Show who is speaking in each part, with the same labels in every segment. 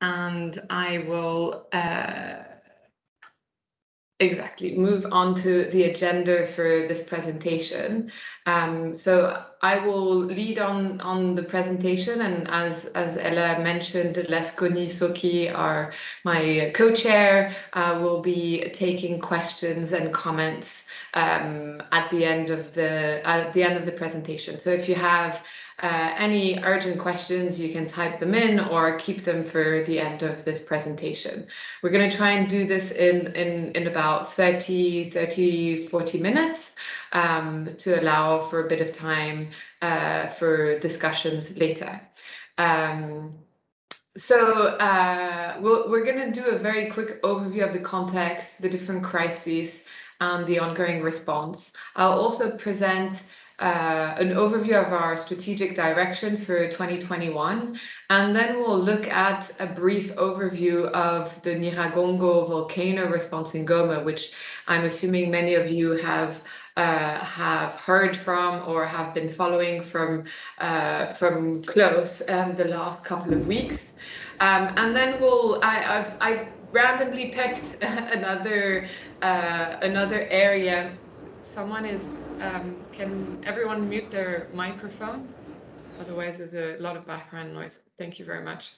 Speaker 1: And I will move on to the agenda for this presentation. So I will lead on the presentation, and as Ella mentioned, Leskoni Soki, my co-chair, will be taking questions and comments at the end of the presentation. So if you have any urgent questions, you can type them in or keep them for the end of this presentation. We're going to try and do this in about 40 minutes to allow for a bit of time for discussions later. So we're going to do a very quick overview of the context, the different crises, and the ongoing response. I'll also present an overview of our strategic direction for 2021, and then we'll look at a brief overview of the Nyiragongo volcano response in Goma, which I'm assuming many of you have heard from or have been following from close the last couple of weeks. And then I've randomly picked another area. Someone is, can everyone mute their microphone? Otherwise there's a lot of background noise. Thank you very much.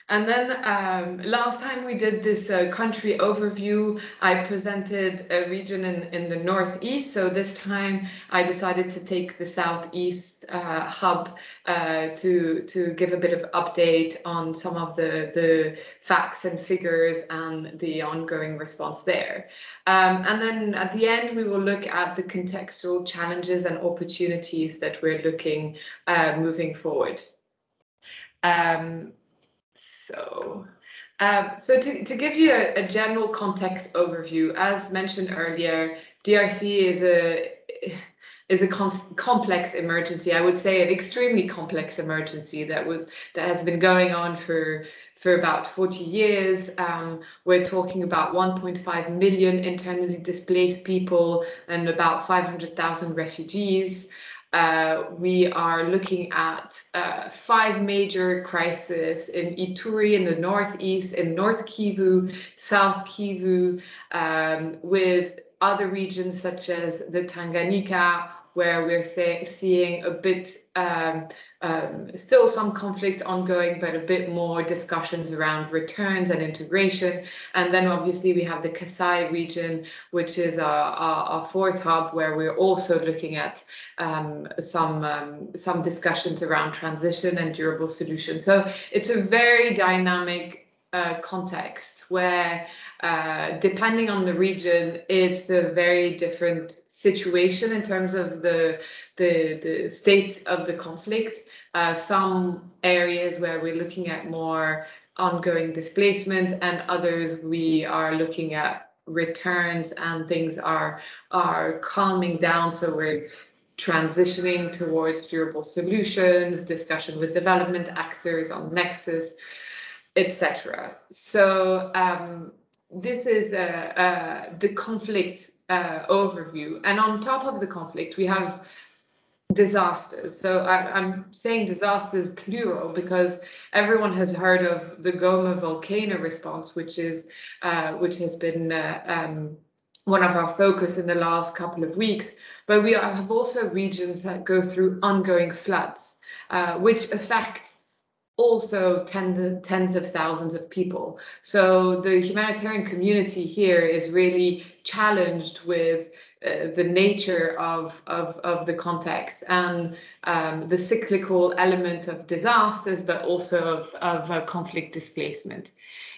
Speaker 1: And then last time we did this country overview, I presented a region in the northeast. So this time I decided to take the southeast hub to give a bit of update on some of the facts and figures and the ongoing response there. And then at the end, we will look at the contextual challenges and opportunities that we're looking moving forward. So to give you a general context overview, as mentioned earlier, DRC is a complex emergency. I would say an extremely complex emergency that has been going on for about 40 years. We're talking about 1.5 million internally displaced people and about 500,000 refugees. We are looking at 5 major crises in Ituri in the northeast, in North Kivu, South Kivu, with other regions such as the Tanganyika, where we're seeing a bit, still some conflict ongoing, but a bit more discussions around returns and integration. And then obviously we have the Kasai region, which is our fourth hub, where we're also looking at some discussions around transition and durable solutions. So it's a very dynamic context where depending on the region, it's a very different situation in terms of the state of the conflict. Some areas where we're looking at more ongoing displacement, and others we are looking at returns and things are calming down. So we're transitioning towards durable solutions, discussion with development actors on nexus, etc. So this is the conflict overview. And on top of the conflict, we have disasters. So I'm saying disasters plural because everyone has heard of the Goma volcano response, which has been one of our focus in the last couple of weeks. But we have also regions that go through ongoing floods, which affect also tens of thousands of people. So the humanitarian community here is really challenged with the nature of the context and the cyclical element of disasters, but also of conflict displacement.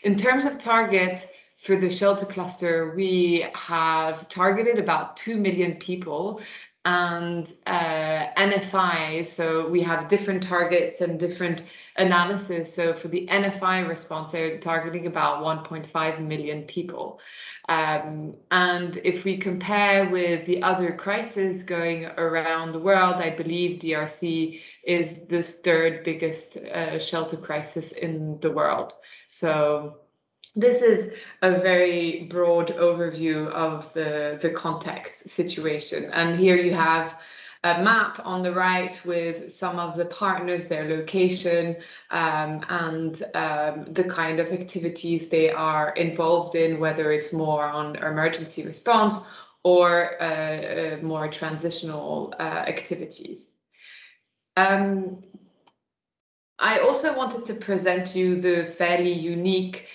Speaker 1: In terms of target for the shelter cluster, we have targeted about 2 million people. And NFIs, so we have different targets and different analysis. So for the NFI response, they're targeting about 1.5 million people. And if we compare with the other crises going around the world, I believe DRC is the 3rd biggest shelter crisis in the world. So this is a very broad overview of the context situation. And here you have map on the right with some of the partners, their location, and the kind of activities they are involved in, whether it's more on emergency response or more transitional activities. I also wanted to present you the fairly unique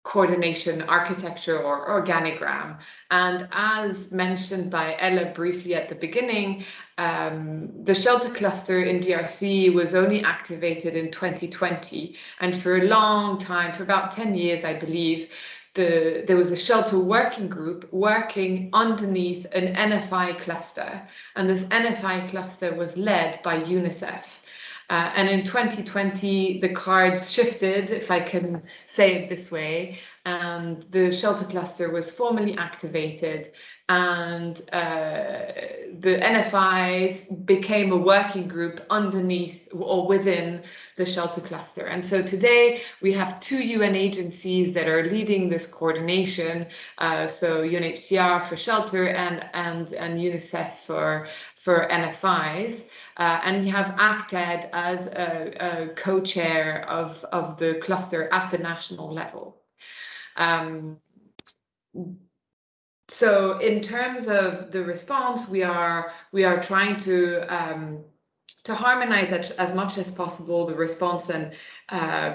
Speaker 1: coordination architecture or organogram. And as mentioned by Ella briefly at the beginning, the shelter cluster in DRC was only activated in 2020. And for a long time, for about 10 years, I believe, there was a shelter working group working underneath an NFI cluster. And this NFI cluster was led by UNICEF. And in 2020, the cards shifted, if I can say it this way, and the shelter cluster was formally activated, and the NFIs became a working group underneath or within the shelter cluster. And so today we have 2 UN agencies that are leading this coordination. So UNHCR for shelter and UNICEF for NFIs. And we have acted as a co-chair of the cluster at the national level. So in terms of the response, we are trying to harmonize as much as possible the response and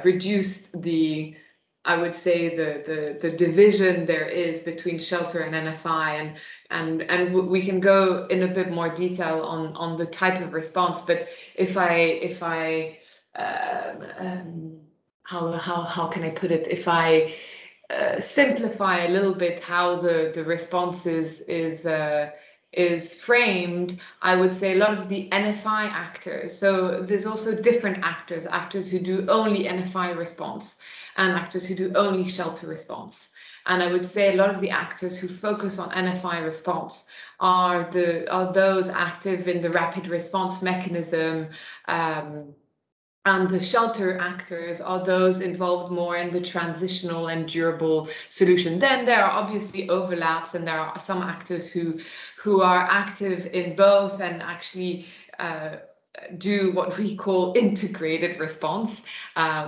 Speaker 1: reduce the, I would say, the division there is between shelter and NFI, and we can go in a bit more detail on the type of response. But if I how can I put it? If I simplify a little bit how the response is framed, I would say a lot of the NFI actors. So there's also different actors who do only NFI response, and actors who do only shelter response. And I would say a lot of the actors who focus on NFI response are those active in the rapid response mechanism, and the shelter actors are those involved more in the transitional and durable solution. Then there are obviously overlaps, and there are some actors who are active in both and actually do what we call integrated response,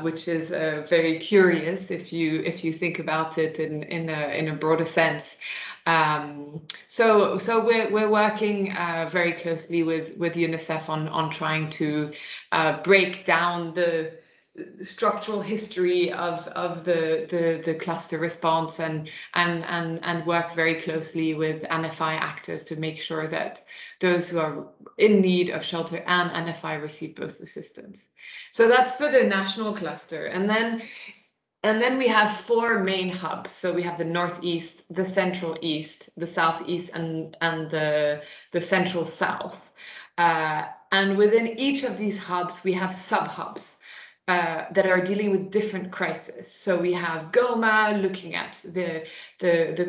Speaker 1: which is very curious if you think about it in a broader sense. So we're working very closely with UNICEF on trying to break down the structural history of the cluster response and work very closely with NFI actors to make sure that those who are in need of shelter and NFI receive both assistance. So that's for the national cluster. And then we have 4 main hubs. So we have the Northeast, the Central East, the Southeast, and the Central South. And within each of these hubs, we have sub-hubs that are dealing with different crises. So we have Goma looking at the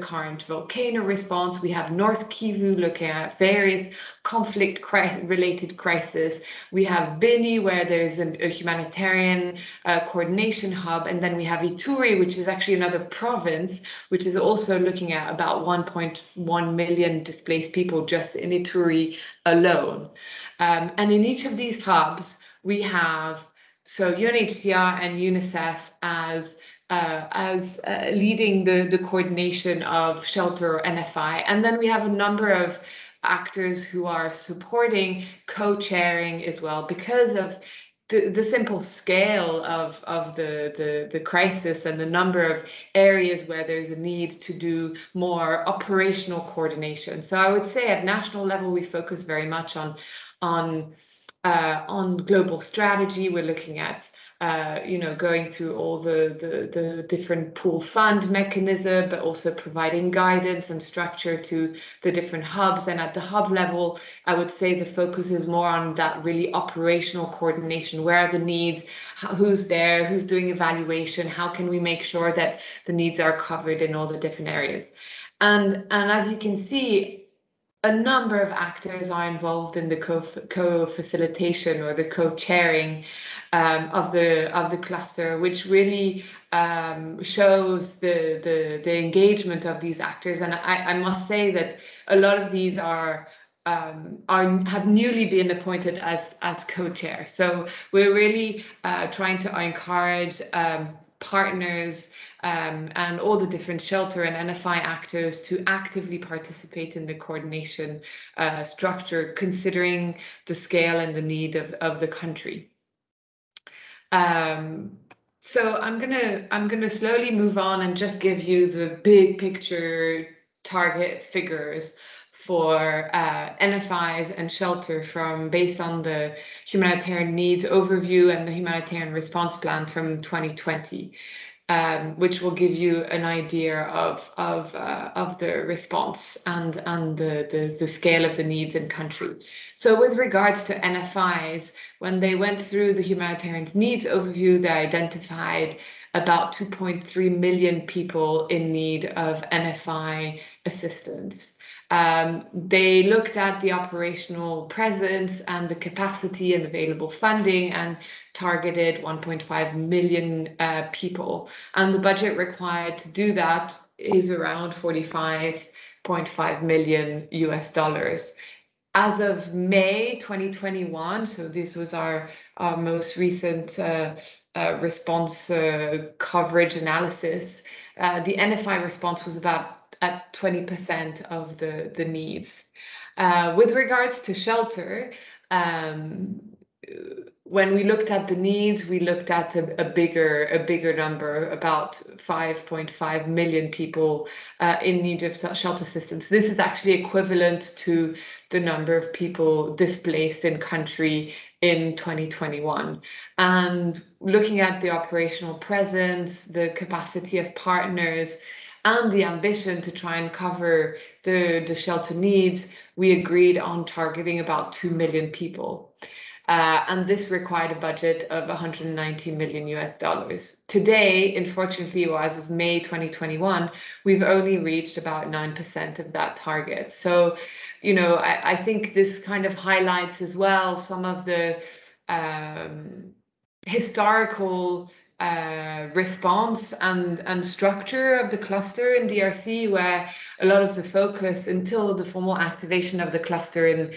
Speaker 1: current volcano response. We have North Kivu looking at various conflict-related crises. We have Beni, where there's a humanitarian coordination hub. And then we have Ituri, which is actually another province, which is also looking at about 1.1 million displaced people just in Ituri alone. And in each of these hubs, we have UNHCR and UNICEF as leading the coordination of shelter or NFI. And then we have a number of actors who are supporting, co-chairing as well, because of the simple scale of the crisis and the number of areas where there's a need to do more operational coordination. So I would say at national level, we focus very much on global strategy. We're looking at going through all the different pool fund mechanism, but also providing guidance and structure to the different hubs. And at the hub level, I would say the focus is more on that really operational coordination. Where are the needs? Who's there? Who's doing evaluation? How can we make sure that the needs are covered in all the different areas? And as you can see, a number of actors are involved in the co-facilitation or the co-chairing of the cluster, which really shows the engagement of these actors. And I must say that a lot of these have newly been appointed as co-chair. So we're really trying to encourage partners and all the different shelter and NFI actors to actively participate in the coordination structure, considering the scale and the need of the country. So I'm gonna slowly move on and just give you the big picture target figures for NFIs and shelter based on the humanitarian needs overview and the humanitarian response plan from 2020, which will give you an idea of the response and the scale of the needs in country. So with regards to NFIs, when they went through the humanitarian needs overview, they identified about 2.3 million people in need of NFI assistance. They looked at the operational presence and the capacity and available funding and targeted 1.5 million people. And the budget required to do that is around $45.5 million US. As of May 2021, so this was our most recent response coverage analysis, the NFI response was about at 20% of the needs. With regards to shelter, when we looked at the needs, we looked at a bigger number, about 5.5 million people in need of shelter assistance. This is actually equivalent to the number of people displaced in country in 2021. And looking at the operational presence, the capacity of partners, and the ambition to try and cover the shelter needs, we agreed on targeting about 2 million people. And this required a budget of $190 million US. Today, unfortunately, or as of May 2021, we've only reached about 9% of that target. So, you know, I think this kind of highlights as well some of the historical response and structure of the cluster in DRC, where a lot of the focus until the formal activation of the cluster in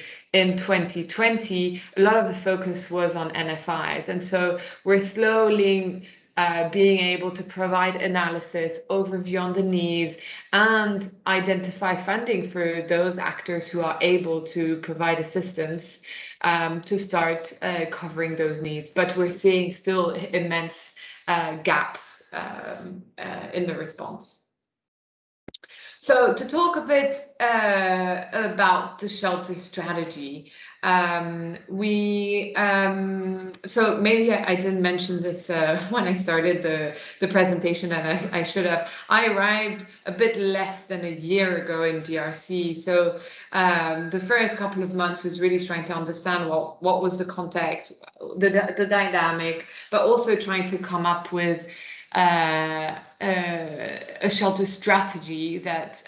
Speaker 1: 2020, a lot of the focus was on NFIs. And so we're slowly being able to provide analysis, overview on the needs, and identify funding for those actors who are able to provide assistance to start covering those needs. But we're seeing still immense gaps in the response. So to talk a bit about the shelter strategy, so maybe I didn't mention this when I started the presentation, and I should have. I arrived a bit less than a year ago in DRC, so the first couple of months was really trying to understand what was the context, the dynamic, but also trying to come up with a shelter strategy that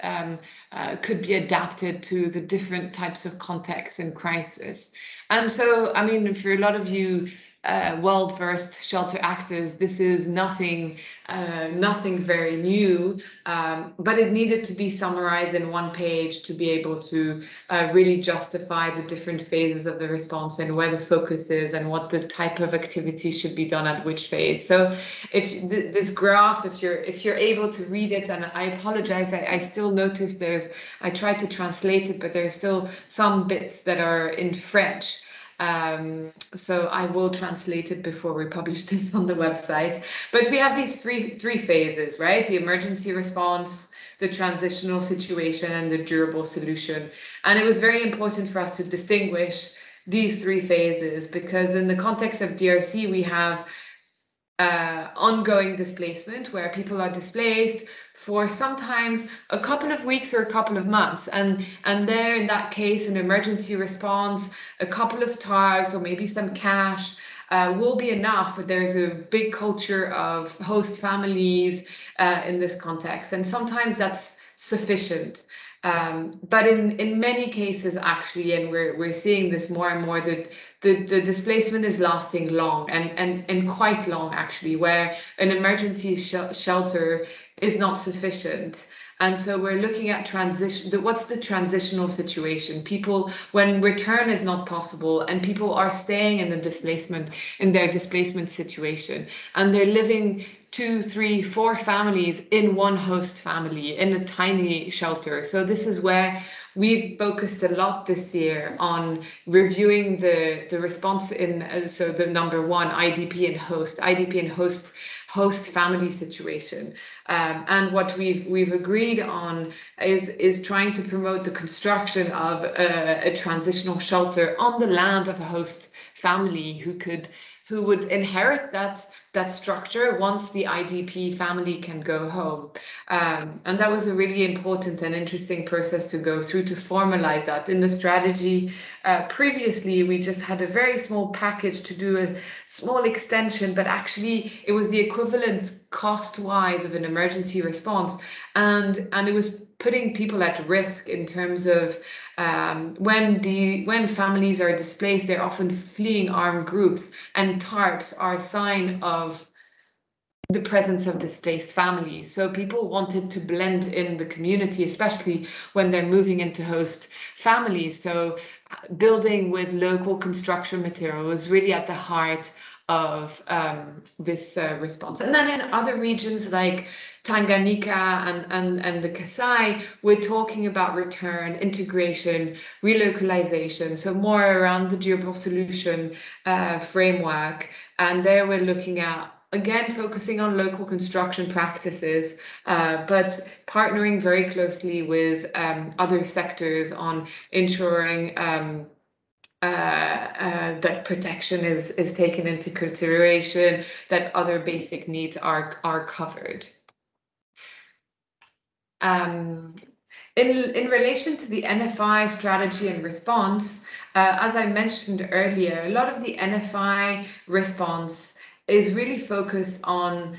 Speaker 1: could be adapted to the different types of contexts and crisis. And so, I mean, for a lot of you world-first shelter actors, this is nothing very new, but it needed to be summarized in one page to be able to really justify the different phases of the response and where the focus is and what the type of activity should be done at which phase. So if this graph, if you're able to read it, and I apologize, I still notice I tried to translate it, but there's still some bits that are in French. So I will translate it before we publish this on the website. But we have these three phases, right? The emergency response, the transitional situation, and the durable solution. And it was very important for us to distinguish these three phases, because in the context of DRC, we have ongoing displacement, where people are displaced for sometimes a couple of weeks or a couple of months, and there, in that case, an emergency response, a couple of TARs, or maybe some cash will be enough. But there's a big culture of host families in this context, and sometimes that's sufficient. But in many cases, actually, and we're seeing this more and more, that the displacement is lasting long and quite long, actually, where an emergency shelter is not sufficient. And so we're looking at transition. What's the transitional situation? People, when return is not possible, and people are staying in their displacement situation, and they're living 2, 3, 4 families in one host family in a tiny shelter. So this is where we've focused a lot this year on reviewing the response in so the number one, IDP and host family situation. And what we've agreed on is trying to promote the construction of a transitional shelter on the land of a host family who would inherit that structure once the IDP family can go home. And that was a really important and interesting process to go through to formalize that. In the strategy previously, we just had a very small package to do a small extension, but actually it was the equivalent cost-wise of an emergency response. And it was putting people at risk in terms of when families are displaced, they're often fleeing armed groups, and tarps are a sign of the presence of displaced families. So people wanted to blend in the community, especially when they're moving into host families. So building with local construction material was really at the heart of this response. And then in other regions like Tanganyika and the Kasai, we're talking about return, integration, relocalization, so more around the durable solution framework. And there we're looking at, again, focusing on local construction practices, but partnering very closely with other sectors on ensuring that protection is taken into consideration, that other basic needs are covered. In relation to the NFI strategy and response, as I mentioned earlier, a lot of the NFI response is really focused on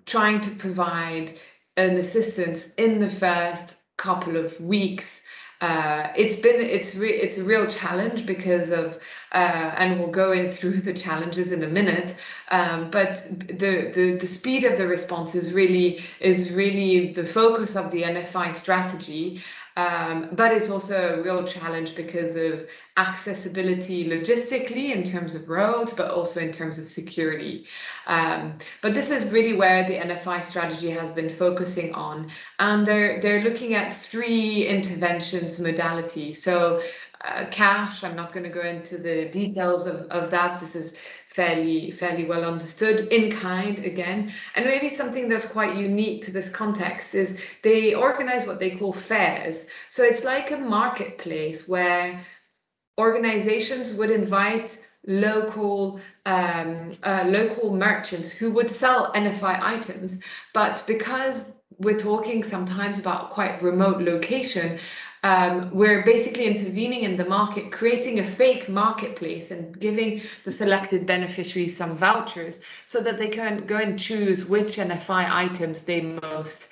Speaker 1: trying to provide an assistance in the first couple of weeks. It's a real challenge because of and we'll go in through the challenges in a minute, but the speed of the response is really the focus of the NFI strategy. But it's also a real challenge because of accessibility logistically in terms of roads, but also in terms of security. But this is really where the NFI strategy has been focusing on. And they're looking at 3 interventions modalities. So cash, I'm not going to go into the details of that. This is fairly well understood. In kind, again. And maybe something that's quite unique to this context is they organize what they call fairs. So it's like a marketplace where organizations would invite local merchants who would sell NFI items, but because we're talking sometimes about quite remote location, we're basically intervening in the market, creating a fake marketplace and giving the selected beneficiaries some vouchers so that they can go and choose which NFI items they most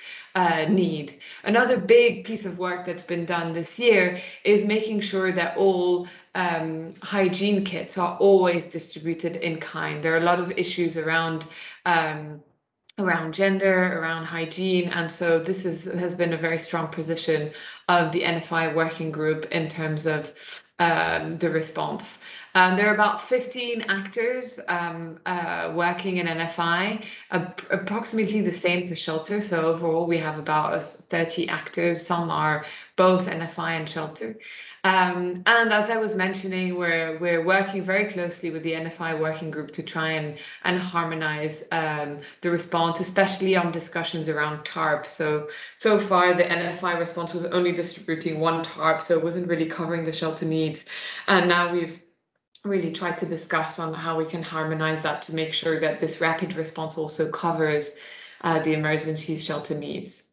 Speaker 1: need. Another big piece of work that's been done this year is making sure that all hygiene kits are always distributed in kind. There are a lot of issues around gender, around hygiene, and so this has been a very strong position of the NFI working group in terms of the response. There are about 15 actors working in NFI, approximately the same for shelter. So overall, we have about 30 actors. Some are both NFI and shelter. And as I was mentioning, we're working very closely with the NFI working group to try and harmonize the response, especially on discussions around TARP. So far, the NFI response was only distributing 1 TARP, so it wasn't really covering the shelter needs. And now we've really tried to discuss on how we can harmonize that to make sure that this rapid response also covers the emergency shelter needs.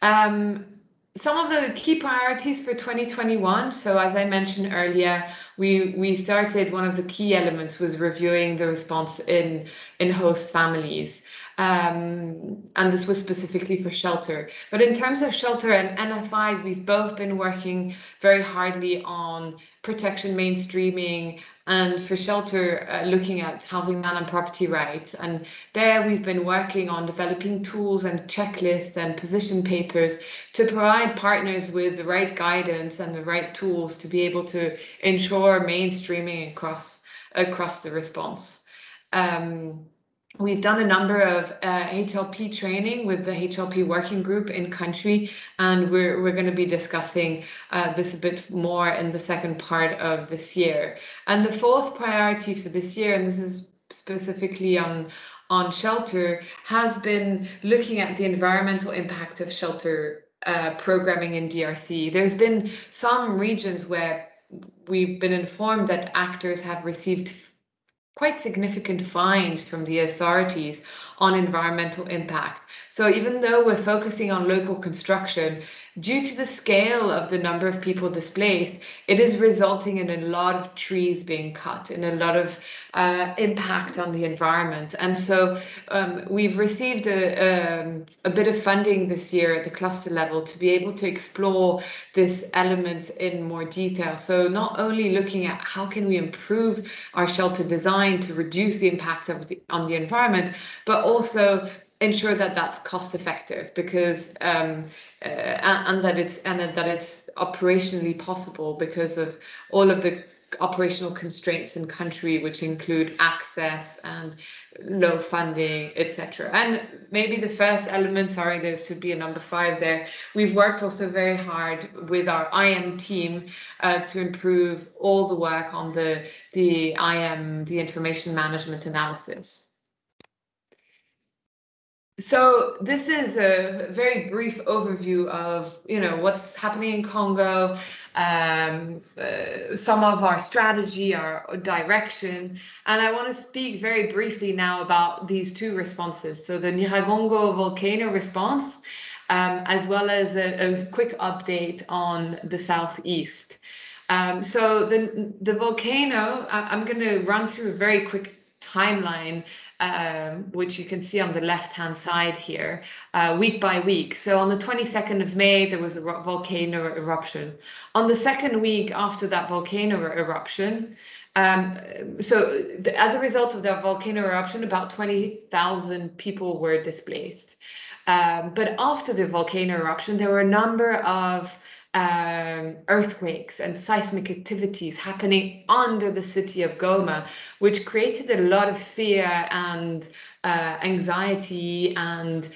Speaker 1: Some of the key priorities for 2021. So as I mentioned earlier, we started, one of the key elements was reviewing the response in host families. And this was specifically for shelter. But in terms of shelter and NFI, we've both been working very hardly on protection mainstreaming, and for shelter, looking at housing land and property rights. And there we've been working on developing tools and checklists and position papers to provide partners with the right guidance and the right tools to be able to ensure mainstreaming across the response. We've done a number of HLP training with the HLP working group in country, and we're going to be discussing this a bit more in the second part of this year. And the fourth priority for this year, and this is specifically on shelter, has been looking at the environmental impact of shelter programming in DRC. There's been some regions where we've been informed that actors have received quite significant fines from the authorities on environmental impact. So even though we're focusing on local construction, due to the scale of the number of people displaced, it is resulting in a lot of trees being cut and a lot of impact on the environment. And so we've received a bit of funding this year at the cluster level to be able to explore this element in more detail. So not only looking at how can we improve our shelter design to reduce the impact on the environment, but also ensure that that's cost effective, because and that it's operationally possible because of all of the operational constraints in country, which include access and low funding, etc. And maybe the first element, sorry, there's to be a number 5 there. We've worked also very hard with our IM team to improve all the work on the IM, the information management analysis. So this is a very brief overview of, what's happening in Congo, some of our strategy, our direction, and I want to speak very briefly now about these 2 responses. So the Nyiragongo volcano response, as well as a quick update on the southeast. So the volcano, I'm going to run through a very quick timeline, which you can see on the left-hand side here, week by week. So on the 22nd of May, there was a volcano eruption. On the second week after that volcano eruption, as a result of that volcano eruption, about 20,000 people were displaced. But after the volcano eruption, there were a number of earthquakes and seismic activities happening under the city of Goma, which created a lot of fear and anxiety, and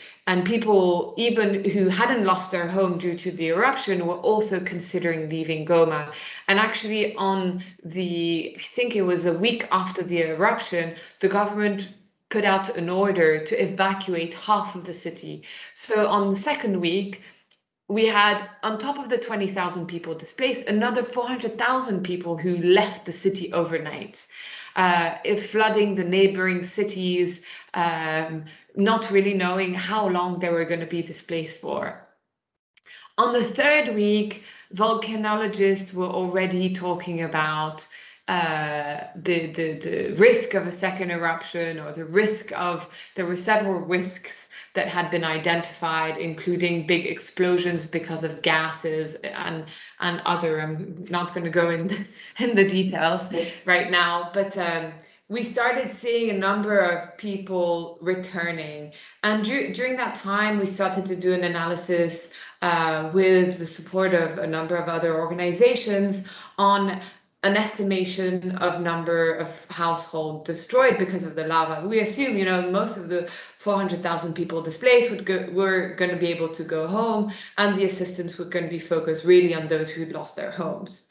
Speaker 1: people, even who hadn't lost their home due to the eruption, were also considering leaving Goma. And actually I think it was a week after the eruption, the government put out an order to evacuate half of the city. So on the second week, we had, on top of the 20,000 people displaced, another 400,000 people who left the city overnight, flooding the neighboring cities, not really knowing how long they were going to be displaced for. On the third week, volcanologists were already talking about the risk of a second eruption, or there were several risks that had been identified, including big explosions because of gases and other. I'm not going to go in the details right now, but we started seeing a number of people returning. And during that time, we started to do an analysis with the support of a number of other organizations on an estimation of number of households destroyed because of the lava. We assume, most of the 400,000 people displaced were going to be able to go home, and the assistance was going to be focused really on those who'd lost their homes.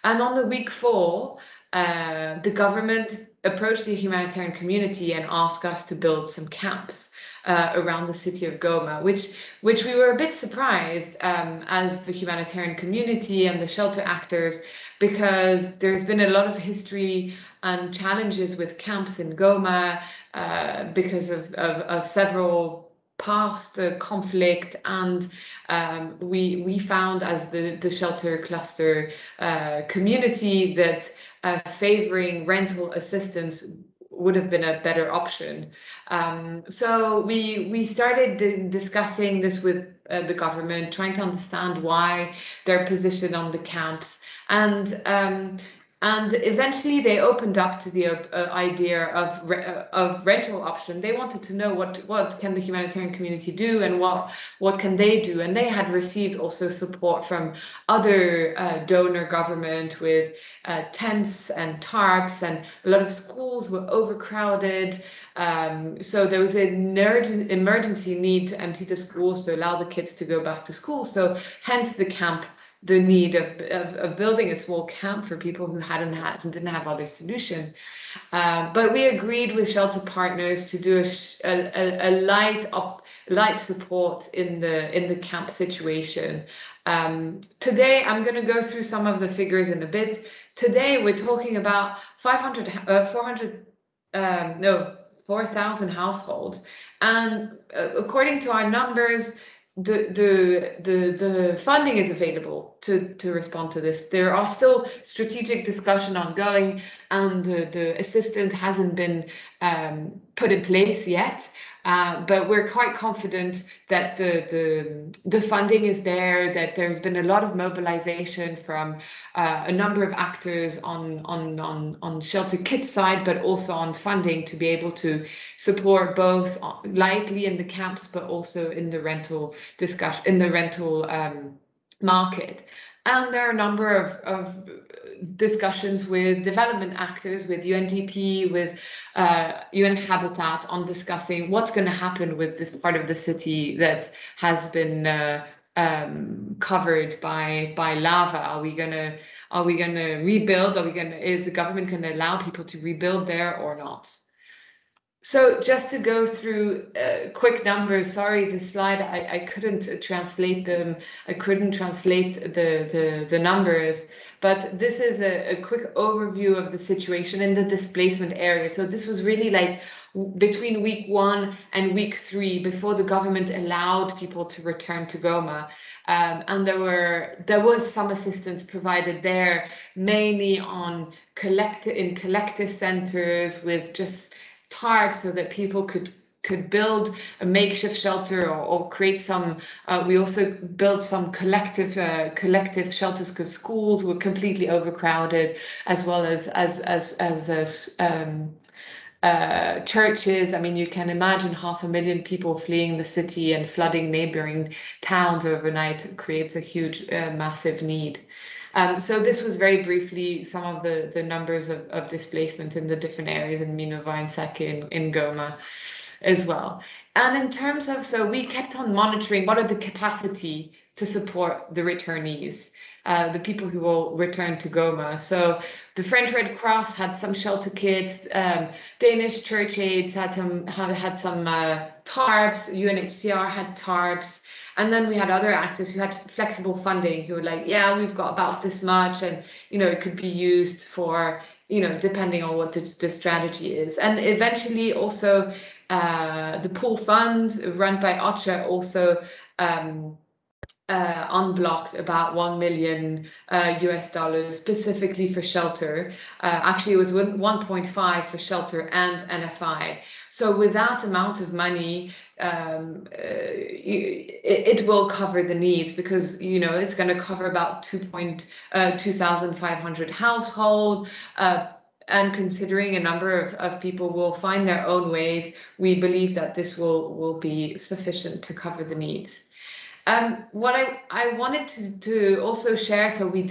Speaker 1: And on the week 4, the government approached the humanitarian community and asked us to build some camps around the city of Goma, which we were a bit surprised as the humanitarian community and the shelter actors, because there's been a lot of history and challenges with camps in Goma because of several past conflict, and we found as the shelter cluster community that favoring rental assistance would have been a better option. So we started discussing this with the government, trying to understand why their position on the camps, and eventually they opened up to the idea of rental option. They wanted to know what can the humanitarian community do, and what can they do. And they had received also support from other donor government with tents and tarps, and a lot of schools were overcrowded. So there was an emergency need to empty the schools to allow the kids to go back to school. So hence the need of building a small camp for people who hadn't had and didn't have other solution. But we agreed with shelter partners to do a light support in the camp situation. Today, I'm going to go through some of the figures in a bit. Today, we're talking about 4,000 households, and according to our numbers, the funding is available to respond to this. There are still strategic discussion ongoing, and the assistance hasn't been put in place yet. But we're quite confident that the funding is there, that there's been a lot of mobilization from a number of actors on shelter kit side, but also on funding to be able to support both lightly in the camps, but also in the rental market. And there are a number of discussions with development actors, with UNDP, with UN Habitat, on discussing what's going to happen with this part of the city that has been covered by lava. Are we gonna rebuild? Is the government going to allow people to rebuild there or not? So just to go through quick numbers, sorry, this slide, I couldn't translate them. I couldn't translate the numbers, but this is a quick overview of the situation in the displacement area. So this was really like between week 1 and week 3, before the government allowed people to return to Goma. And there was some assistance provided there, mainly on collective centers with just tarps, so that people could build a makeshift shelter or create some. We also built some collective shelters, because schools were completely overcrowded, as well as churches. I mean, you can imagine 500,000 people fleeing the city and flooding neighboring towns overnight creates a huge, massive need. So this was very briefly some of the numbers of displacement in the different areas in Minova and Sake in Goma as well. And in terms of, so we kept on monitoring what are the capacity to support the returnees, the people who will return to Goma. So the French Red Cross had some shelter kits, Danish Church Aids had some tarps, UNHCR had tarps. And then we had other actors who had flexible funding, who were like, yeah, we've got about this much, and it could be used for, depending on what the strategy is. And eventually also the pool fund run by OCHA also unblocked about $1 million US specifically for shelter. Actually, it was 1.5 for shelter and NFI. So with that amount of money, it will cover the needs, because it's going to cover about 2,500 households. And considering a number of people will find their own ways, we believe that this will be sufficient to cover the needs. What I wanted to also share, so we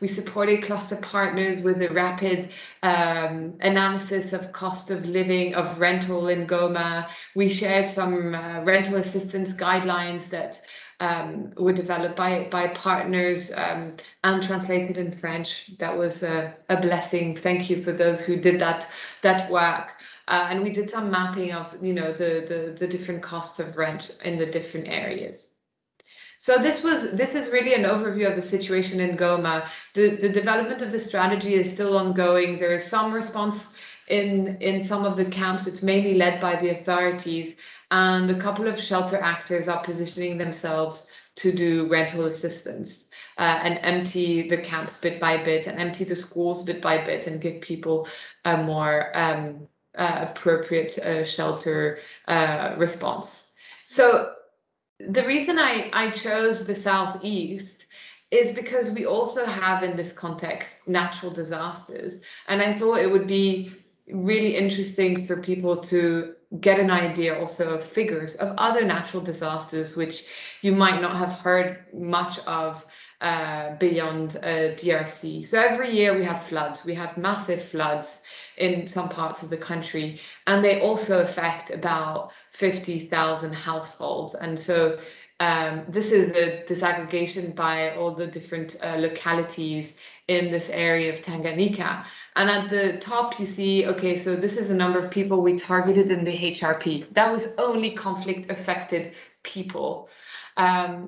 Speaker 1: supported cluster partners with a rapid analysis of cost of living, of rental in Goma. We shared some rental assistance guidelines that were developed by partners and translated in French. That was a blessing. Thank you for those who did that work. And we did some mapping of the different costs of rent in the different areas. So this is really an overview of the situation in Goma. The development of the strategy is still ongoing. There is some response in some of the camps. It's mainly led by the authorities, and a couple of shelter actors are positioning themselves to do rental assistance and empty the camps bit by bit and empty the schools bit by bit and give people a more appropriate shelter response. So the reason I chose the Southeast is because we also have in this context natural disasters. And I thought it would be really interesting for people to get an idea also of figures of other natural disasters, which you might not have heard much of beyond DRC. So every year we have floods, we have massive floods in some parts of the country, and they also affect about 50,000 households. And so this is a disaggregation by all the different localities in this area of Tanganyika. And at the top, you see, okay, so this is a number of people we targeted in the HRP. That was only conflict affected people.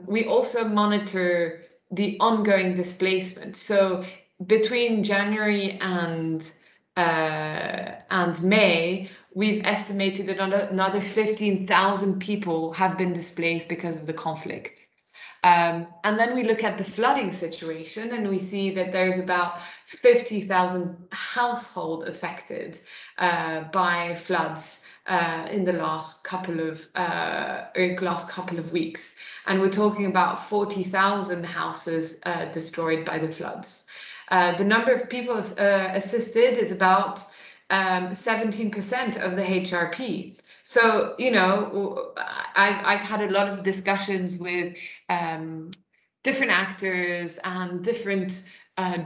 Speaker 1: We also monitor the ongoing displacement. So between January and May, we've estimated that another 15,000 people have been displaced because of the conflict. And then we look at the flooding situation and we see that there's about 50,000 households affected by floods in the last couple of weeks. And we're talking about 40,000 houses destroyed by the floods. The number of people assisted is about 17% of the HRP. So, you know, I've had a lot of discussions with different actors and different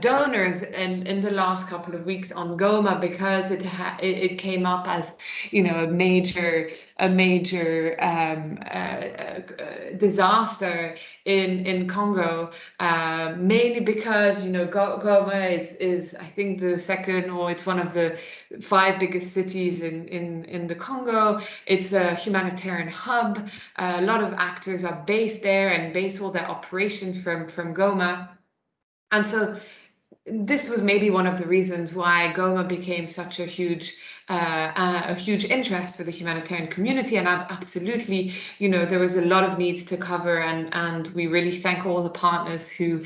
Speaker 1: donors in the last couple of weeks on Goma, because it came up as, you know, a major disaster in Congo, mainly because, you know, Goma is I think the second, or it's one of the 5 biggest cities in the Congo. It's a humanitarian hub. A lot of actors are based there and base all their operations from Goma. And so this was maybe one of the reasons why Goma became such a huge interest for the humanitarian community. And absolutely, you know, there was a lot of needs to cover, and we really thank all the partners who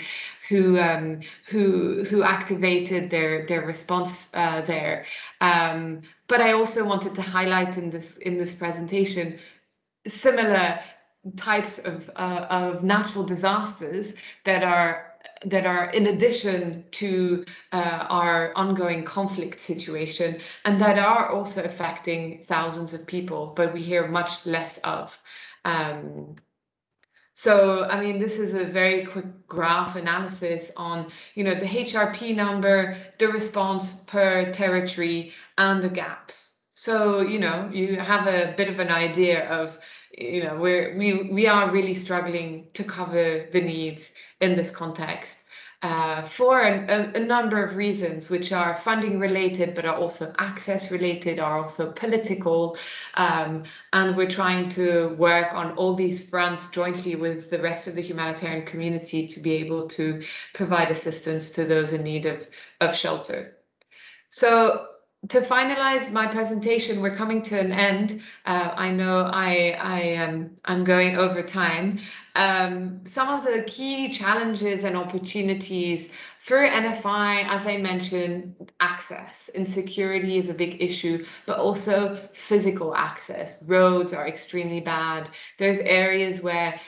Speaker 1: activated their response there. But I also wanted to highlight in this presentation similar types of natural disasters that are in addition to our ongoing conflict situation, and that are also affecting thousands of people, but we hear much less of. So, I mean, this is a very quick graph analysis on, you know, the HRP number, the response per territory, and the gaps. So, you know, you have a bit of an idea of, you know, we are really struggling to cover the needs in this context for a number of reasons, which are funding related, but are also access related, are also political. And we're trying to work on all these fronts jointly with the rest of the humanitarian community to be able to provide assistance to those in need of shelter. So, to finalize my presentation, we're coming to an end. I know I'm going over time. Some of the key challenges and opportunities for NFI, as I mentioned, access. Insecurity is a big issue, but also physical access. Roads are extremely bad. There's areas where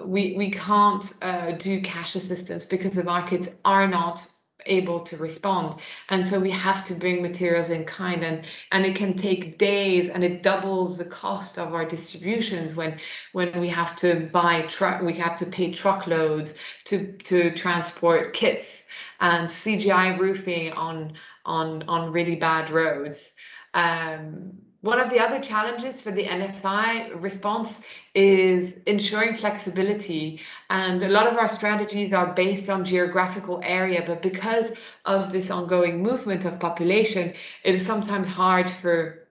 Speaker 1: we can't do cash assistance because the markets are not able to respond, and so we have to bring materials in kind, and it can take days, and it doubles the cost of our distributions when we have to we have to pay truckloads to transport kits and CGI roofing on really bad roads. One of the other challenges for the NFI response is ensuring flexibility. And a lot of our strategies are based on geographical area, but because of this ongoing movement of population, it is sometimes hard for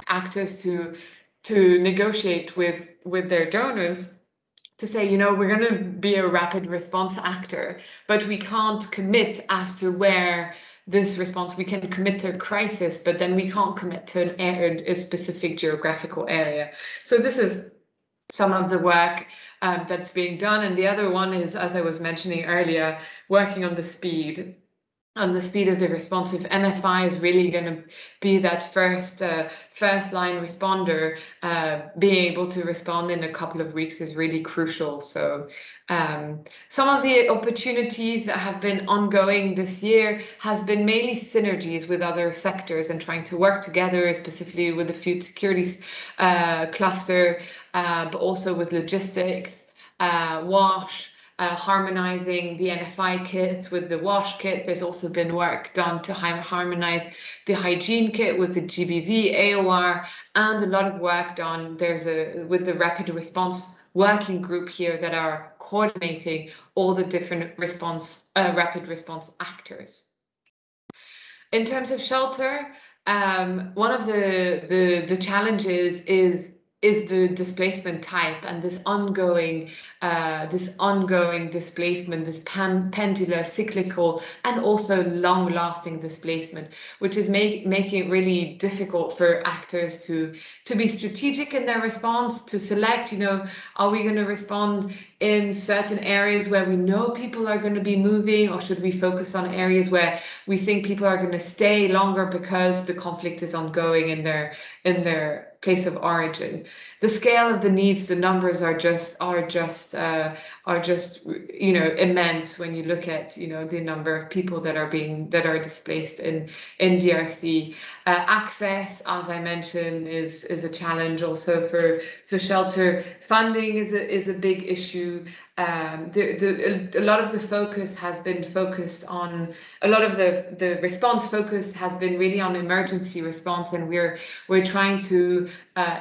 Speaker 1: actors to negotiate with their donors to say, you know, we're going to be a rapid response actor, but we can't commit as to where this response. We can commit to a crisis, but then we can't commit to a specific geographical area. So this is some of the work that's being done. And the other one is, as I was mentioning earlier, working on the speed of the response. If NFI is really going to be that first line responder, being able to respond in a couple of weeks is really crucial. So some of the opportunities that have been ongoing this year has been mainly synergies with other sectors and trying to work together, specifically with the food security cluster, but also with logistics, WASH, harmonizing the NFI kit with the WASH kit. There's also been work done to harmonize the hygiene kit with the GBV, AOR, and a lot of work done with the rapid response working group here that are coordinating all the different rapid response actors. In terms of shelter, one of the challenges is the displacement type and this ongoing displacement, this pendular, cyclical, and also long-lasting displacement, which is making it really difficult for actors to be strategic in their response, to select, are we going to respond in certain areas where we know people are going to be moving, or should we focus on areas where we think people are going to stay longer because the conflict is ongoing in their place of origin? The scale of the needs, the numbers are just immense when you look at the number of people that are displaced in DRC. Access, as I mentioned, is a challenge also for shelter. Funding is a big issue. A lot of the focus has been focused on the response focus has been really on emergency response, and we're trying to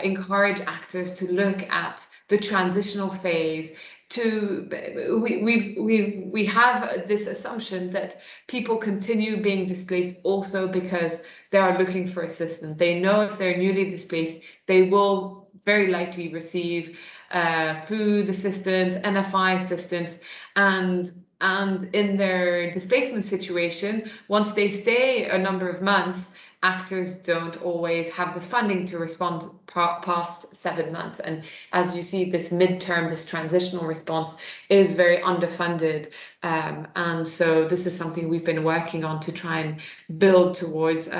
Speaker 1: encourage actors to look at the transitional phase. We have this assumption that people continue being displaced also because they are looking for assistance. They know if they're newly displaced, they will very likely receive food assistance, NFI assistance, and in their displacement situation, once they stay a number of months, actors don't always have the funding to respond past 7 months. And as you see, this midterm, this transitional response is very underfunded. And so this is something we've been working on to try and build towards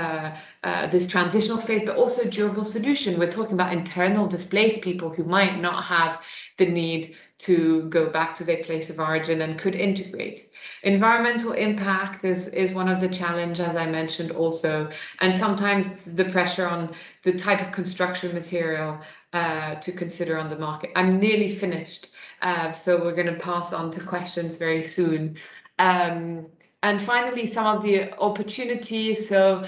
Speaker 1: this transitional phase, but also durable solution. We're talking about internal displaced people who might not have the need to go back to their place of origin and could integrate. Environmental impact is one of the challenges, as I mentioned also, and sometimes the pressure on the type of construction material to consider on the market. I'm nearly finished, so we're going to pass on to questions very soon. And finally, some of the opportunities. So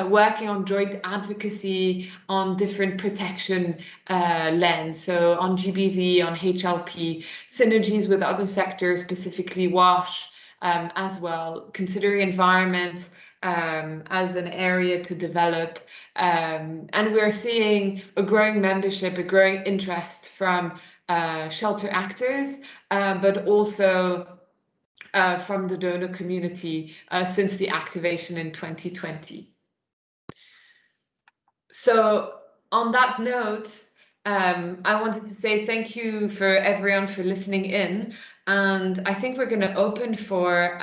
Speaker 1: working on joint advocacy on different protection lens, so on GBV, on HLP, synergies with other sectors, specifically WASH as well, considering environment as an area to develop. And we're seeing a growing membership, a growing interest from shelter actors, but also from the donor community since the activation in 2020. So on that note, I wanted to say thank you for everyone for listening in, and I think we're going to open for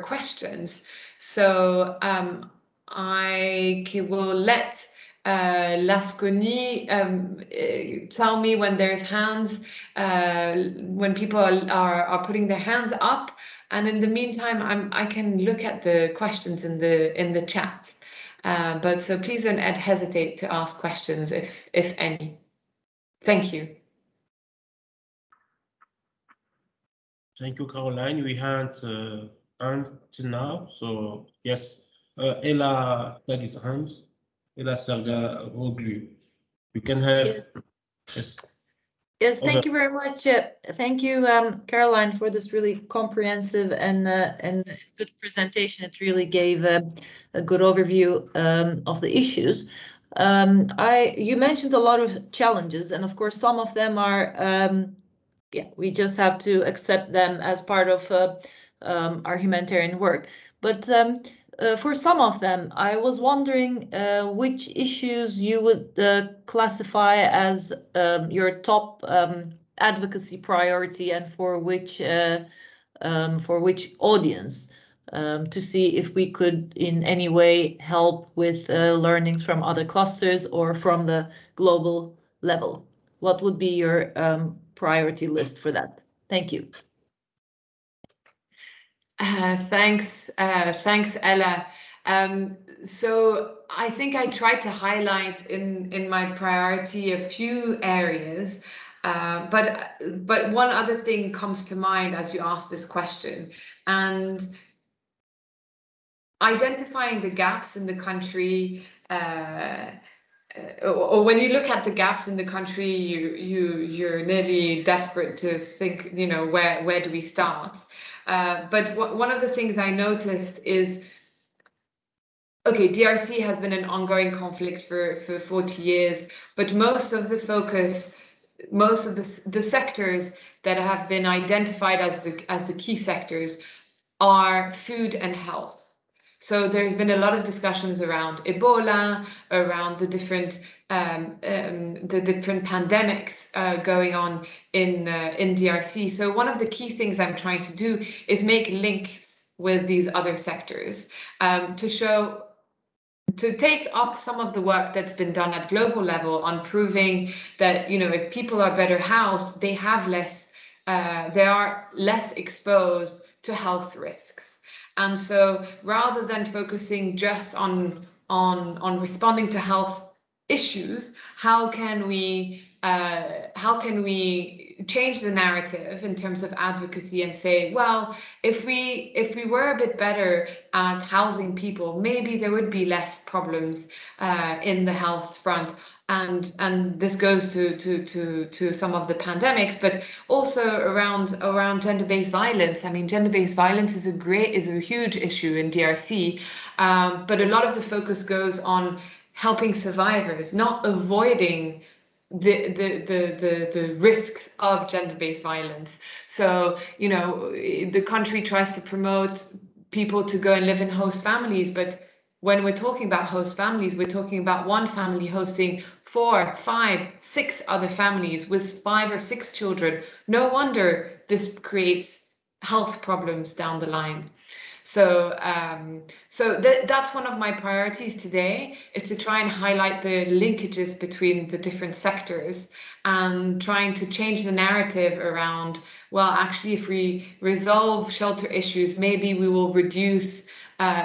Speaker 1: questions. So I will let Lasconi tell me when there's hands, when people are putting their hands up, and in the meantime, I can look at the questions in the chat. But so please don't hesitate to ask questions if any. Thank you.
Speaker 2: Thank you, Caroline. We had hand till now. So yes, Ella Tagis hand. Ella Serga Roglu. You can have.
Speaker 3: Yes. Yes, thank you very much. Thank you, Caroline, for this really comprehensive and good presentation. It really gave a good overview of the issues. You mentioned a lot of challenges, and of course, some of them are, we just have to accept them as part of our humanitarian work. But for some of them, I was wondering which issues you would classify as your top advocacy priority, and for which audience, to see if we could in any way help with learnings from other clusters or from the global level. What would be your priority list for that? Thank you.
Speaker 1: Thanks, Ella. So I think I tried to highlight in my priority a few areas, but one other thing comes to mind as you ask this question, and identifying the gaps in the country. Or when you look at the gaps in the country, you're nearly desperate to think, you know, where do we start? But one of the things I noticed is, okay, DRC has been an ongoing conflict for 40 years, but most of the focus, most of the sectors that have been identified as the key sectors are food and health. So there's been a lot of discussions around Ebola, around the different pandemics going on in DRC. So one of the key things I'm trying to do is make links with these other sectors to take up some of the work that's been done at global level on proving that, you know, if people are better housed, they are less exposed to health risks. And so rather than focusing just on responding to health issues, how can we change the narrative in terms of advocacy and say, well, if we were a bit better at housing people, maybe there would be less problems in the health front. And this goes to some of the pandemics, but also around gender-based violence. I mean, gender-based violence is a huge issue in DRC, but a lot of the focus goes on helping survivors, not avoiding the risks of gender-based violence. So, you know, the country tries to promote people to go and live in host families, but when we're talking about host families, we're talking about one family hosting 4, 5, 6 other families with 5 or 6 children. No wonder this creates health problems down the line. So that's one of my priorities today, is to try and highlight the linkages between the different sectors and trying to change the narrative around, well, actually, if we resolve shelter issues, maybe we will reduce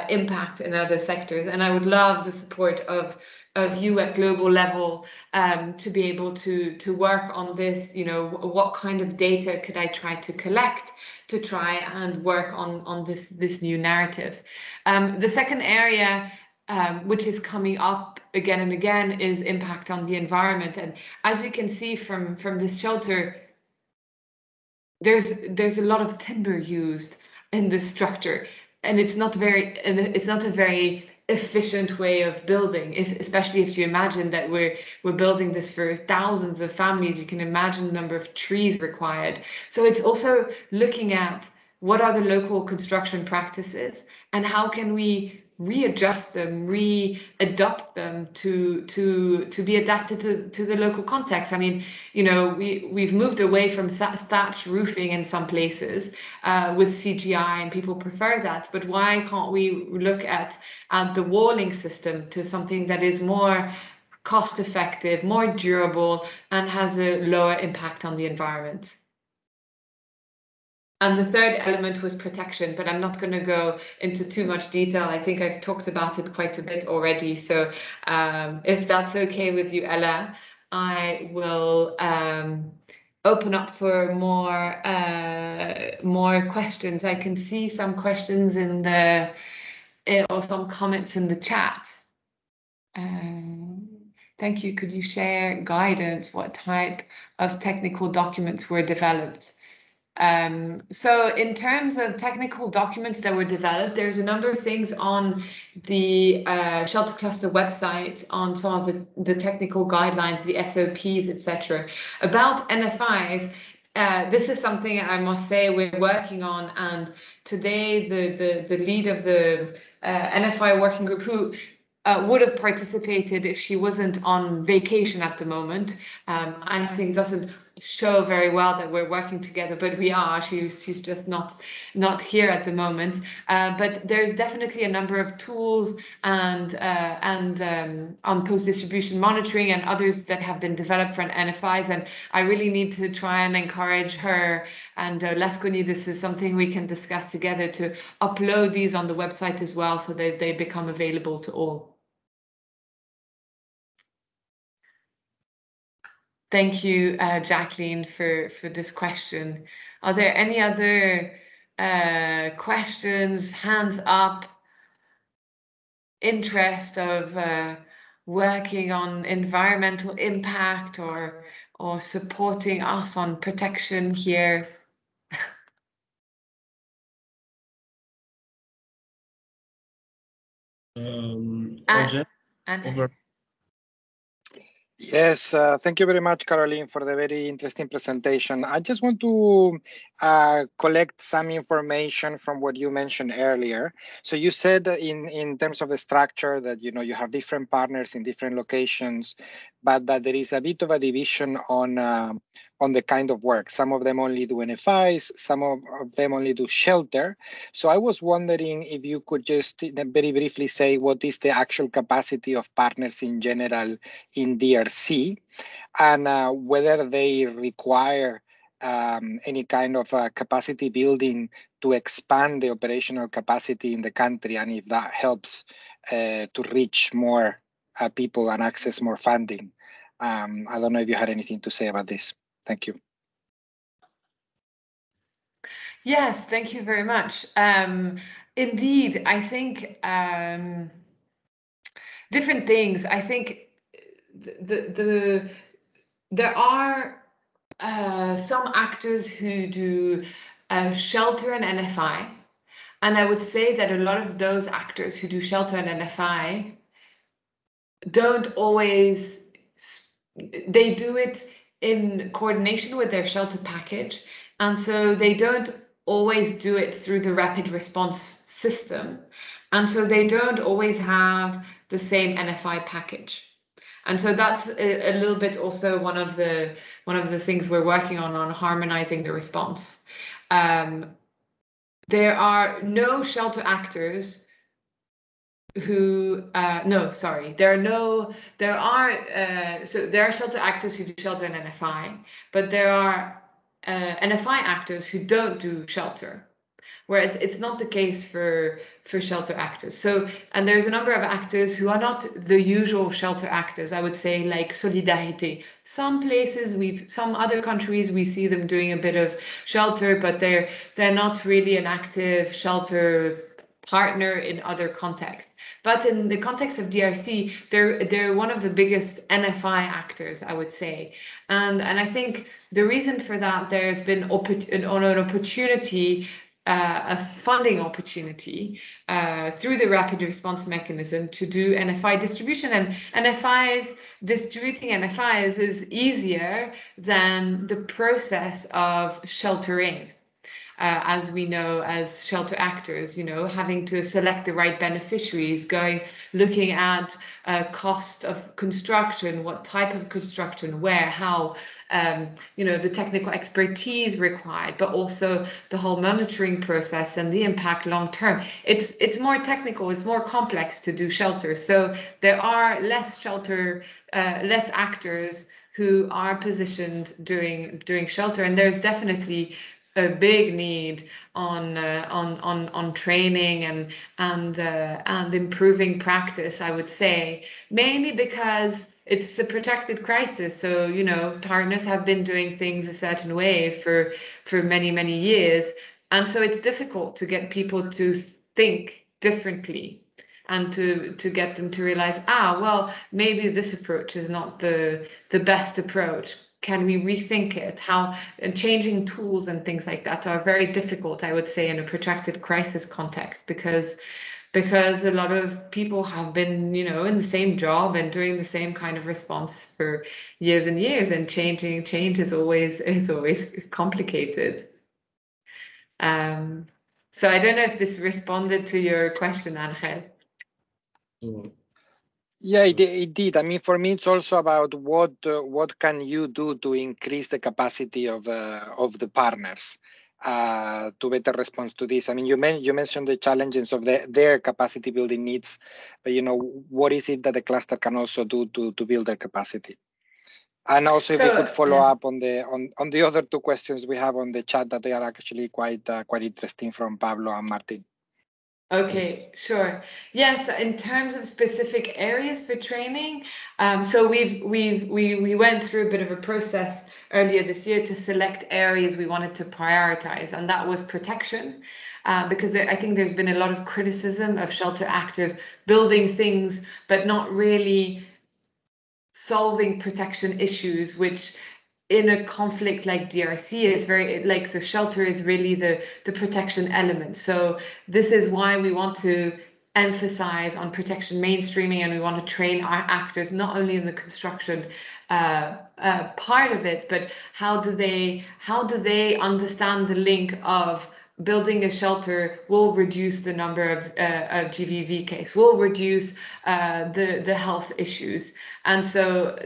Speaker 1: impact in other sectors. And I would love the support of you at global level to be able to work on this. You know, what kind of data could I try to collect to try and work on this new narrative? The second area, which is coming up again and again, is impact on the environment. And as you can see from this shelter, there's a lot of timber used in this structure. And it's not a very efficient way of building, especially if you imagine that we're building this for thousands of families. You can imagine the number of trees required. So it's also looking at what are the local construction practices and how can we readjust them, readapt them to be adapted to the local context. I mean, you know, we've moved away from thatch roofing in some places with CGI, and people prefer that. But why can't we look at the walling system to something that is more cost effective, more durable, and has a lower impact on the environment? And the third element was protection, but I'm not going to go into too much detail. I think I've talked about it quite a bit already. So if that's okay with you, Ella, I will open up for more questions. I can see some questions or some comments in the chat. Thank you. Could you share guidance? What type of technical documents were developed? So in terms of technical documents that were developed, there's a number of things on the Shelter Cluster website on some of the technical guidelines, the SOPs, etc. About NFIs, this is something I must say we're working on, and today the lead of the NFI working group who would have participated if she wasn't on vacation at the moment. I think doesn't show very well that we're working together, but we are. She's just not here at the moment. But there's definitely a number of tools and on post-distribution monitoring and others that have been developed for NFIs, and I really need to try and encourage her and Lasconi. This is something we can discuss together to upload these on the website as well, so that they become available to all. Thank you, Jacqueline, for this question. Are there any other questions, hands up, interest of working on environmental impact or supporting us on protection here?
Speaker 2: Over.
Speaker 4: Yes, thank you very much, Caroline, for the very interesting presentation. I just want to collect some information from what you mentioned earlier. So you said in terms of the structure that you have different partners in different locations, but that there is a bit of a division on the kind of work. Some of them only do NFIs, some of them only do shelter. So I was wondering if you could just very briefly say what is the actual capacity of partners in general in DRC, and whether they require any kind of capacity building to expand the operational capacity in the country, and if that helps to reach more people and access more funding. I don't know if you had anything to say about this. Thank you.
Speaker 1: Yes, thank you very much. Indeed, I think different things. I think there are some actors who do shelter and NFI, and I would say that a lot of those actors who do shelter and NFI don't always, they do it in coordination with their shelter package, and so they don't always do it through the rapid response system, and so they don't always have the same NFI package. And so that's a little bit also one of the things we're working on harmonizing the response. There are no shelter actors who so there are shelter actors who do shelter and NFI, but there are NFI actors who don't do shelter, where it's not the case for shelter actors. So, and there's a number of actors who are not the usual shelter actors, I would say, like Solidarité. Some places, some other countries, we see them doing a bit of shelter, but they're not really an active shelter partner in other contexts. But in the context of DRC, they're one of the biggest NFI actors, I would say. And I think the reason for that, there's been an opportunity, a funding opportunity through the rapid response mechanism to do NFI distribution, and distributing NFIs is easier than the process of sheltering. As we know, as shelter actors, having to select the right beneficiaries, looking at cost of construction, what type of construction, where, how, the technical expertise required, but also the whole monitoring process and the impact long term. It's more technical, it's more complex to do shelter. So there are less actors who are positioned doing shelter, and there's definitely a big need on training and improving practice, I would say, mainly because it's a protected crisis. So, partners have been doing things a certain way for many, many years. And so it's difficult to get people to think differently and to get them to realize, well, maybe this approach is not the best approach. Can we rethink it? Changing tools and things like that are very difficult, I would say, in a protracted crisis context, because a lot of people have been, in the same job and doing the same kind of response for years and years, and change is always complicated. So So I don't know if this responded to your question, Angel.
Speaker 2: So,
Speaker 4: Yeah, it did. I mean, for me, it's also about what can you do to increase the capacity of the partners to better respond to this. I mean, you mentioned the challenges of their capacity building needs, but what is it that the cluster can also do to build their capacity? And also, if we could follow up on the other two questions we have on the chat, that they are actually quite interesting, from Pablo and Martin.
Speaker 1: Okay, sure. Yes, in terms of specific areas for training, so we went through a bit of a process earlier this year to select areas we wanted to prioritize, and that was protection, because I think there's been a lot of criticism of shelter actors building things but not really solving protection issues, which in a conflict like DRC is very, like, the shelter is really the protection element. So this is why we want to emphasize on protection mainstreaming, and we want to train our actors not only in the construction part of it, but how do they understand the link of building a shelter will reduce the number of GVV case, will reduce the health issues, and so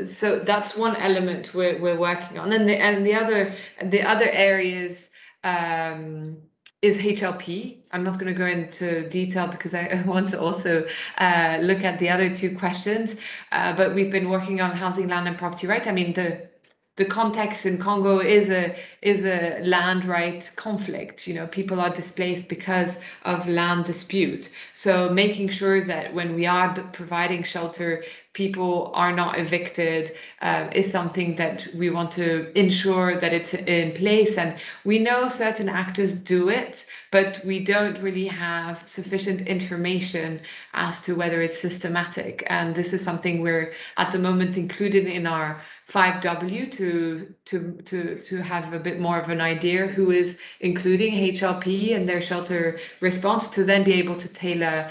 Speaker 1: that's one element we're working on, and the other areas is HLP. I'm not going to go into detail because I want to also look at the other two questions, but we've been working on housing, land, and property right. I mean, the context in Congo is a land right conflict. People are displaced because of land dispute. So making sure that when we are providing shelter, people are not evicted is something that we want to ensure that it's in place. And we know certain actors do it, but we don't really have sufficient information as to whether it's systematic. And this is something we're at the moment included in our 5W to have a bit more of an idea who is including HLP in their shelter response, to then be able to tailor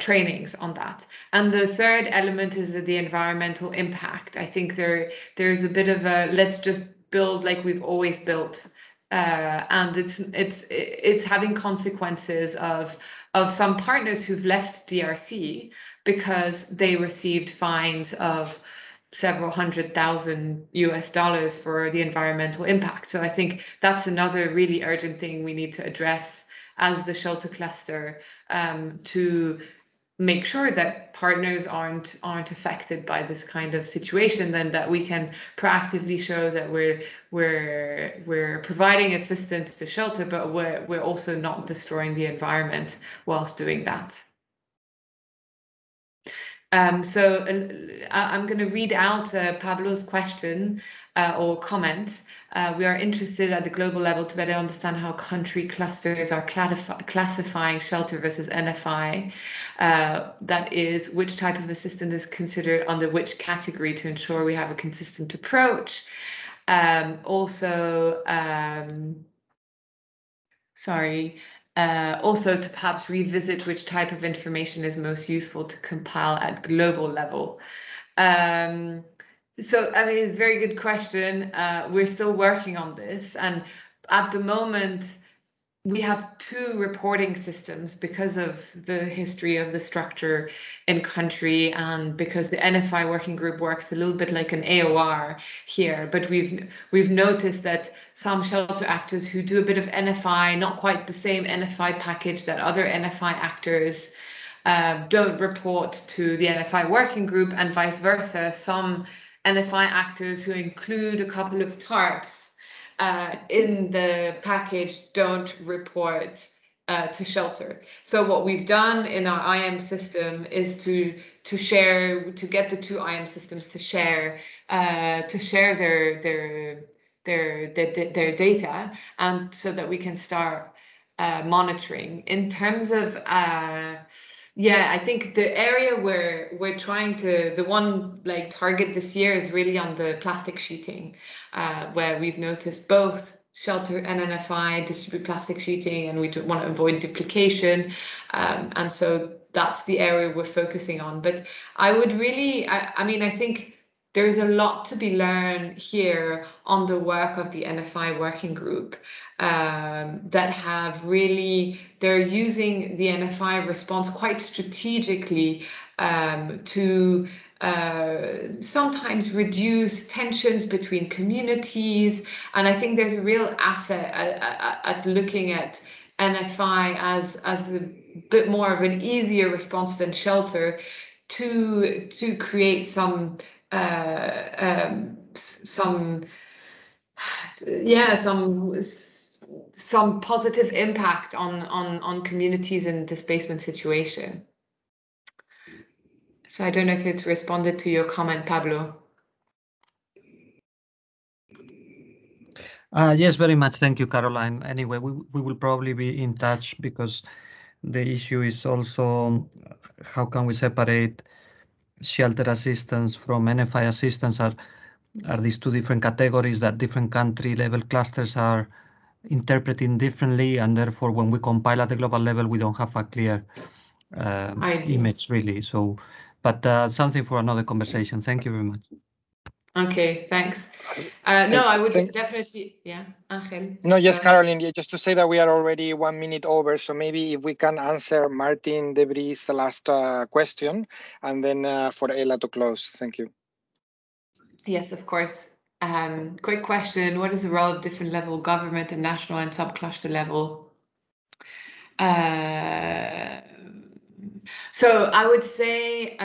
Speaker 1: trainings on that. And the third element is the environmental impact. I think there's a bit of a let's just build like we've always built, and it's having consequences of some partners who've left DRC because they received fines of several $100,000 for the environmental impact. So I think that's another really urgent thing we need to address as the shelter cluster, to make sure that partners aren't affected by this kind of situation, then that we can proactively show that we're providing assistance to shelter, but we're also not destroying the environment whilst doing that. So I'm going to read out Pablo's question or comment. We are interested at the global level to better understand how country clusters are classifying shelter versus NFI. That is, which type of assistance is considered under which category to ensure we have a consistent approach. Also to perhaps revisit which type of information is most useful to compile at global level. So, I mean, it's a very good question. We're still working on this. And at the moment, we have two reporting systems because of the history of the structure in country, and because the NFI working group works a little bit like an AOR here. But we've noticed that some shelter actors who do a bit of NFI, not quite the same NFI package that other NFI actors don't report to the NFI working group, and vice versa. Some NFI actors who include a couple of TARPs in the package don't report to shelter. So what we've done in our IM system is to get the two IM systems to share their data, and so that we can start monitoring. In terms of I think the area where we're trying to, the one like target this year is really on the plastic sheeting, where we've noticed both shelter and NFI distribute plastic sheeting, and we want to avoid duplication. And so that's the area we're focusing on. But I would really, I mean, I think there's a lot to be learned here on the work of the NFI working group that have really, they're using the NFI response quite strategically to sometimes reduce tensions between communities. And I think there's a real asset at looking at NFI as a bit more of an easier response than shelter to create some positive impact on communities in displacement situation. So I don't know if it's responded to your comment, Pablo.
Speaker 5: Yes, very much. Thank you, Caroline. Anyway, we will probably be in touch, because the issue is also how can we separate shelter assistance from NFI assistance? Are these two different categories that different country level clusters are interpreting differently, and therefore when we compile at the global level we don't have a clear image really. So, but something for another conversation. Thank you very much.
Speaker 1: Okay, thanks. No, I would definitely, yeah, Angel.
Speaker 4: No, yes, Caroline, just to say that we are already 1 minute over, so maybe if we can answer Martin Debris' last question, and then for Ella to close. Thank you.
Speaker 1: Yes, of course. Quick question. What is the role of different level government and national and subcluster level? So I would say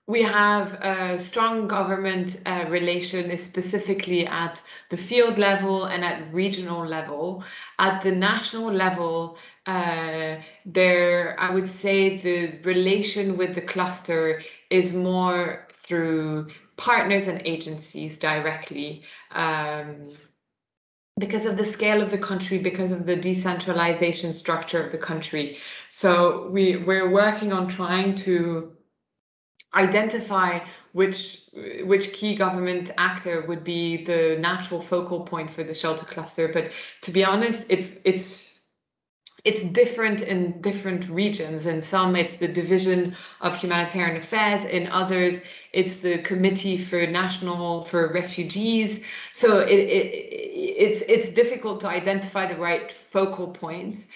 Speaker 1: we have a strong government relation, specifically at the field level and at regional level. At the national level, I would say the relation with the cluster is more through partners and agencies directly. Because of the scale of the country, because of the decentralization structure of the country. So we're working on trying to identify which key government actor would be the natural focal point for the shelter cluster. But to be honest, it's different in different regions. In some, it's the Division of Humanitarian Affairs. In others, it's the Committee for Refugees. So it's difficult to identify the right focal point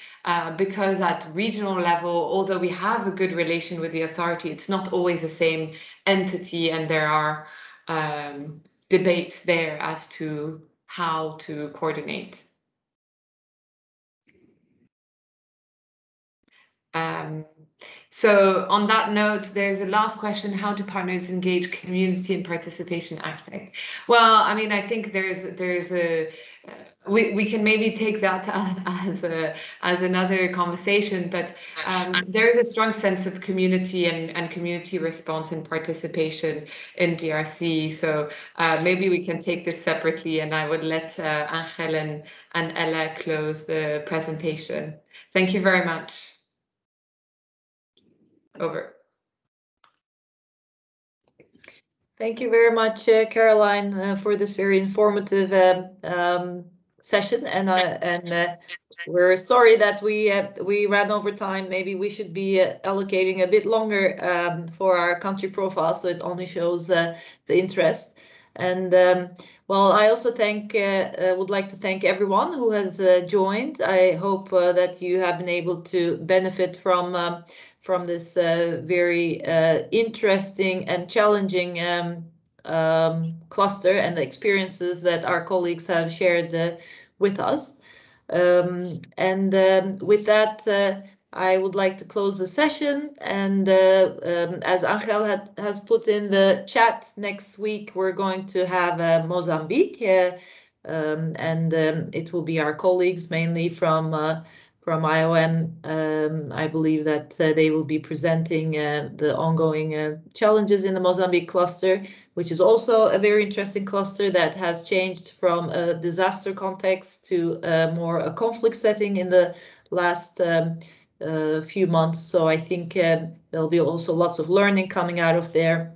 Speaker 1: because at regional level, although we have a good relation with the authority, it's not always the same entity, and there are debates there as to how to coordinate. So on that note, there's a last question: how do partners engage community and participation aspect? Well, I mean, I think we can maybe take that as another conversation, but there is a strong sense of community and community response and participation in DRC. So maybe we can take this separately, and I would let Angel and Ella close the presentation. Thank you very much. Over.
Speaker 3: Thank you very much, Caroline, for this very informative session. And we're sorry that we ran over time. Maybe we should be allocating a bit longer for our country profile, so it only shows the interest. And well, I also would like to thank everyone who has joined. I hope that you have been able to benefit from this very interesting and challenging cluster and the experiences that our colleagues have shared with us. And with that, I would like to close the session. And as Angel has put in the chat, next week we're going to have Mozambique, and it will be our colleagues mainly from IOM. I believe that they will be presenting the ongoing challenges in the Mozambique cluster, which is also a very interesting cluster that has changed from a disaster context to more a conflict setting in the last few months. So I think there'll be also lots of learning coming out of there.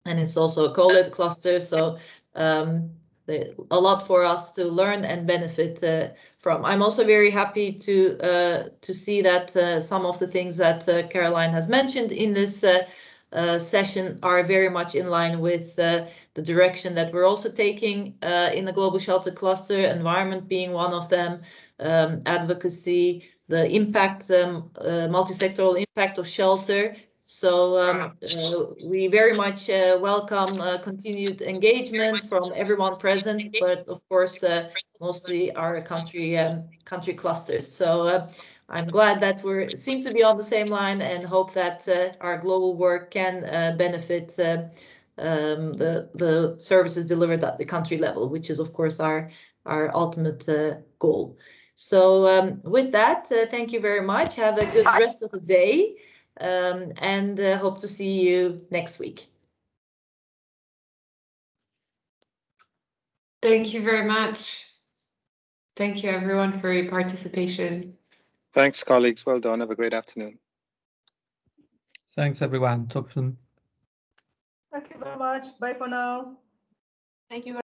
Speaker 3: And it's also a co-led cluster, so there's a lot for us to learn and benefit from. I'm also very happy to see that some of the things that Caroline has mentioned in this session are very much in line with the direction that we're also taking in the Global Shelter Cluster, environment being one of them, advocacy, the impact, multi-sectoral impact of shelter. So we very much welcome continued engagement from everyone present, but of course mostly our country clusters. So I'm glad that we seem to be on the same line and hope that our global work can benefit the services delivered at the country level, which is of course our ultimate goal. So with that, thank you very much. Have a good rest of the day. And hope to see you next week.
Speaker 1: Thank you very much. Thank you everyone for your participation.
Speaker 4: Thanks, colleagues. Well done. Have a great afternoon.
Speaker 5: Thanks, everyone. Talk soon.
Speaker 6: Thank you very much. Bye for now.
Speaker 3: Thank you.